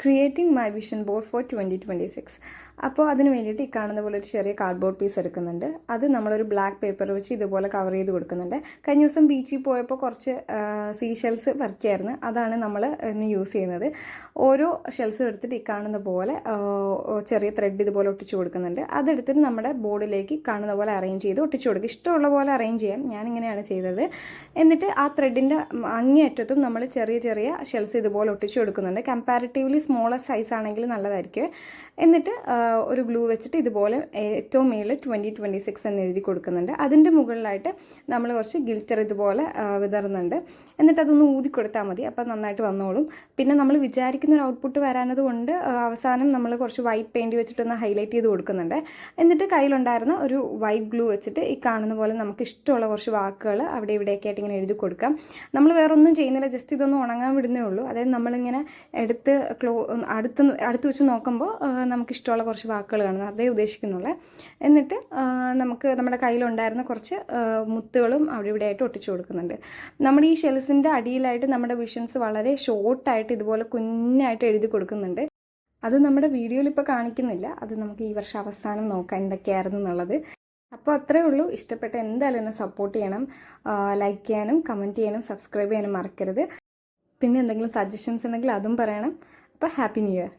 Creating my vision board for 2026. അപ്പോൾ അതിന് വേണ്ടിയിട്ട് ഈ കാണുന്ന പോലെ ഒരു ചെറിയ കാർഡ്ബോർഡ് പീസ് എടുക്കുന്നുണ്ട്. അത് നമ്മളൊരു ബ്ലാക്ക് പേപ്പർ വെച്ച് ഇതുപോലെ കവർ ചെയ്ത് കൊടുക്കുന്നുണ്ട്. കഴിഞ്ഞ ദിവസം ബീച്ചിൽ പോയപ്പോൾ കുറച്ച് സീ ഷെൽസ് വർക്കായിരുന്നു, അതാണ് നമ്മൾ ഇന്ന് യൂസ് ചെയ്യുന്നത്. ഓരോ ഷെൽസും എടുത്തിട്ട് ഈ കാണുന്ന പോലെ ചെറിയ ത്രെഡ് ഇതുപോലെ ഒട്ടിച്ചു കൊടുക്കുന്നുണ്ട്. അതെടുത്തിട്ട് നമ്മുടെ ബോർഡിലേക്ക് കാണുന്ന പോലെ അറേഞ്ച് ചെയ്ത് ഒട്ടിച്ചു കൊടുക്കുക. ഇഷ്ടമുള്ള പോലെ അറേഞ്ച് ചെയ്യാം, ഞാനിങ്ങനെയാണ് ചെയ്തത്. എന്നിട്ട് ആ ത്രെഡിൻ്റെ അങ്ങേയറ്റത്തും നമ്മൾ ചെറിയ ചെറിയ ഷെൽസ് ഇതുപോലെ ഒട്ടിച്ചു കൊടുക്കുന്നുണ്ട്. കമ്പാരിറ്റീവ്ലി സ്മോളർ സൈസ് ആണെങ്കിൽ നല്ലതായിരിക്കും. എന്നിട്ട് ഒരു ഗ്ലൂ വെച്ചിട്ട് ഇതുപോലെ ഏറ്റവും മേളിൽ 2026 എന്ന് എഴുതി കൊടുക്കുന്നുണ്ട്. അതിൻ്റെ മുകളിലായിട്ട് നമ്മൾ കുറച്ച് ഗിൽറ്റർ ഇതുപോലെ വിതറുന്നുണ്ട്. എന്നിട്ട് അതൊന്ന് ഊതി കൊടുത്താൽ മതി, അപ്പോൾ നന്നായിട്ട് വന്നോളും. പിന്നെ നമ്മൾ വിചാരിക്കുന്ന ഒരു ഔട്ട്പുട്ട് വരാനത് കൊണ്ട് അവസാനം നമ്മൾ കുറച്ച് വൈറ്റ് പെയിൻറ്റ് വെച്ചിട്ടൊന്ന് ഹൈലൈറ്റ് ചെയ്ത് കൊടുക്കുന്നുണ്ട്. എന്നിട്ട് കയ്യിലുണ്ടായിരുന്ന ഒരു വൈറ്റ് ഗ്ലൂ വെച്ചിട്ട് ഈ കാണുന്ന പോലെ നമുക്ക് ഇഷ്ടമുള്ള കുറച്ച് വാക്കുകൾ അവിടെ ഇവിടെയൊക്കെ ആയിട്ട് ഇങ്ങനെ എഴുതി കൊടുക്കാം. നമ്മൾ വേറെ ഒന്നും ചെയ്യുന്നില്ല, ജസ്റ്റ് ഇതൊന്ന് ഉണങ്ങാൻ വിടുന്നേ ഉള്ളൂ. അതായത് നമ്മളിങ്ങനെ എടുത്ത് അടുത്ത് വെച്ച് നോക്കുമ്പോൾ നമുക്കിഷ്ടമുള്ള കുറച്ച് വാക്കുകൾ കാണുന്നത്, അതേ ഉദ്ദേശിക്കുന്നുള്ളൂ. എന്നിട്ട് നമുക്ക് നമ്മുടെ കയ്യിലുണ്ടായിരുന്ന കുറച്ച് മുത്തുകളും അവിടെ ഇവിടെ ആയിട്ട് ഒട്ടിച്ചു കൊടുക്കുന്നുണ്ട്. നമ്മുടെ ഈ ഷെൽസിൻ്റെ അടിയിലായിട്ട് നമ്മുടെ വിഷൻസ് വളരെ ഷോർട്ടായിട്ട് ഇതുപോലെ കുഞ്ഞായിട്ട് എഴുതി കൊടുക്കുന്നുണ്ട്. അത് നമ്മുടെ വീഡിയോയിൽ ഇപ്പോൾ കാണിക്കുന്നില്ല, അത് നമുക്ക് ഈ വർഷം അവസാനം നോക്കാം എന്തൊക്കെയായിരുന്നു എന്നുള്ളത്. അപ്പോൾ അത്രയേ ഉള്ളൂ. ഇഷ്ടപ്പെട്ട എന്തായാലും എന്നെ സപ്പോർട്ട് ചെയ്യണം, ലൈക്ക് ചെയ്യാനും കമൻറ്റ് ചെയ്യാനും സബ്സ്ക്രൈബ് ചെയ്യാനും മറക്കരുത്. പിന്നെ എന്തെങ്കിലും സജഷൻസ് ഉണ്ടെങ്കിൽ അതും പറയണം. അപ്പോൾ ഹാപ്പി ന്യൂ ഇയർ.